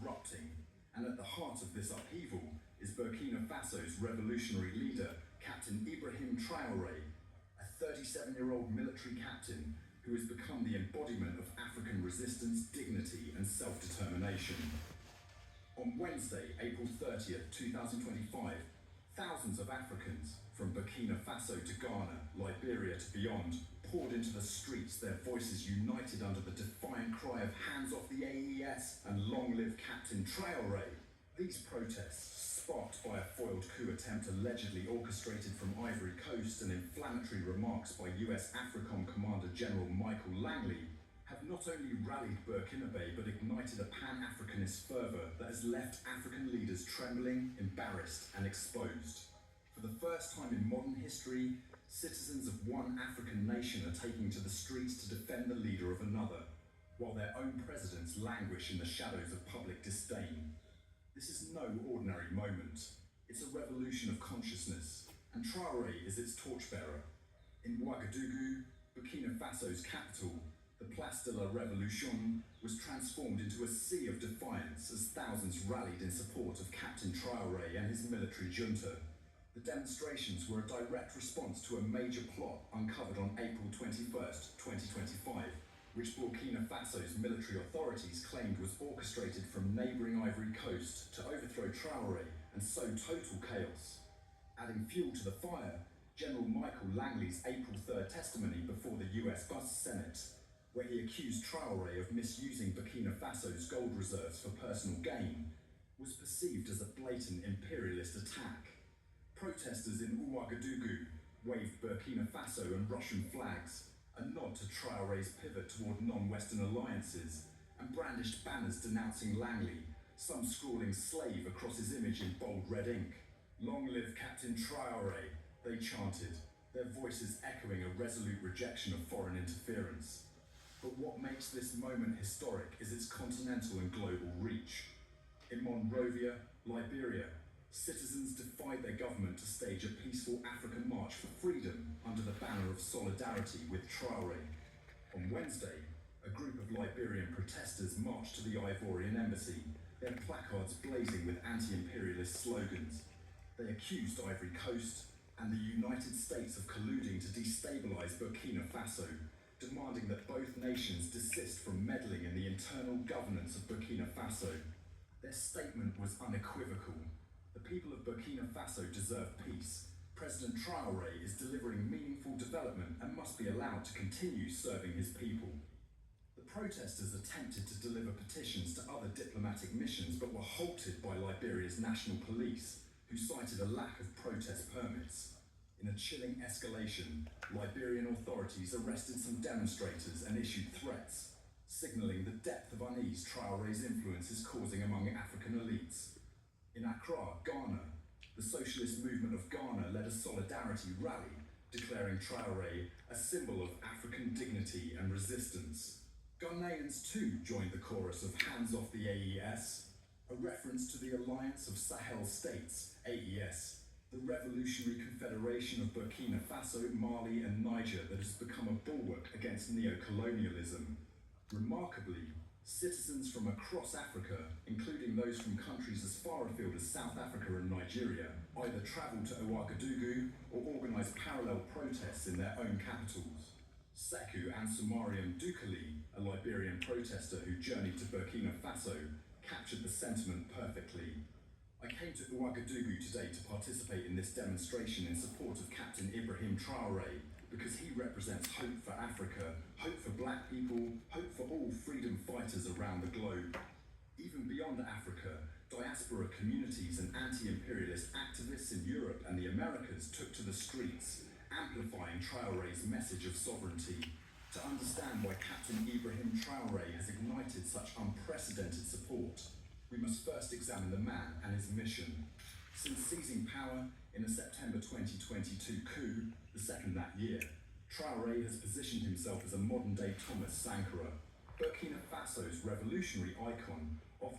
erupting, and at the heart of this upheaval is Burkina Faso's revolutionary leader, Captain Ibrahim Traoré, a 37-year-old military captain who has become the embodiment of African resistance, dignity, and self-determination. On Wednesday, April 30th, 2025, thousands of Africans, from Burkina Faso to Ghana, Liberia to beyond, poured into the streets, their voices united under the defiant cry of "Hands off the AES" and "Long live Captain Traoré." These protests, sparked by a foiled coup attempt allegedly orchestrated from Ivory Coast and inflammatory remarks by US AFRICOM Commander General Michael Langley, have not only rallied Burkinabe but ignited a pan-Africanist fervour that has left African leaders trembling, embarrassed and exposed. For the first time in modern history, citizens of one African nation are taking to the streets to defend the leader of another, while their own presidents languish in the shadows of public disdain. This is no ordinary moment. It's a revolution of consciousness, and Traoré is its torchbearer. In Ouagadougou, Burkina Faso's capital, the Place de la Révolution was transformed into a sea of defiance as thousands rallied in support of Captain Traoré and his military junta. The demonstrations were a direct response to a major plot uncovered on April 21st, 2025, which Burkina Faso's military authorities claimed was orchestrated from neighbouring Ivory Coast to overthrow Traoré and sow total chaos. Adding fuel to the fire, General Michael Langley's April 3rd testimony before the US Senate, where he accused Traoré of misusing Burkina Faso's gold reserves for personal gain, was perceived as a blatant imperialist attack. Protesters in Ouagadougou waved Burkina Faso and Russian flags, a nod to Traoré's pivot toward non-Western alliances, and brandished banners denouncing Langley, some scrawling slave across his image in bold red ink. "Long live Captain Traoré," they chanted, their voices echoing a resolute rejection of foreign interference. But what makes this moment historic is its continental and global reach. In Monrovia, Liberia, citizens defied their government to stage a peaceful African march for freedom under the banner of solidarity with Traoré. On Wednesday, a group of Liberian protesters marched to the Ivorian embassy, their placards blazing with anti-imperialist slogans. They accused Ivory Coast and the United States of colluding to destabilize Burkina Faso, demanding that both nations desist from meddling in the internal governance of Burkina Faso. Their statement was unequivocal. The people of Burkina Faso deserve peace. President Traoré is delivering meaningful development and must be allowed to continue serving his people. The protesters attempted to deliver petitions to other diplomatic missions but were halted by Liberia's national police, who cited a lack of protest permits. In a chilling escalation, Liberian authorities arrested some demonstrators and issued threats, signalling the depth of unease Traoré's influence is causing among African elites. In Accra, Ghana, the Socialist Movement of Ghana led a solidarity rally, declaring Traoré a symbol of African dignity and resistance. Ghanaians too joined the chorus of "Hands off the AES," a reference to the Alliance of Sahel States, AES, the revolutionary confederation of Burkina Faso, Mali and Niger that has become a bulwark against neo-colonialism. Remarkably, citizens from across Africa, including those from countries as far afield as South Africa and Nigeria, either travelled to Ouagadougou or organised parallel protests in their own capitals. Sekou Ansumariam Dukali, a Liberian protester who journeyed to Burkina Faso, captured the sentiment perfectly. "I came to Ouagadougou today to participate in this demonstration in support of Captain Ibrahim Traoré because he represents hope for Africa, hope for black people, hope for all freedom fighters around the globe. Even beyond Africa, diaspora communities and anti-imperialist activists in Europe and the Americas took to the streets, amplifying Traoré's message of sovereignty. To understand why Captain Ibrahim Traoré has ignited such unprecedented support, we must first examine the man and his mission. Since seizing power in a September 2022 coup, the second that year, Traoré has positioned himself as a modern-day Thomas Sankara, Burkina Faso's revolutionary icon, often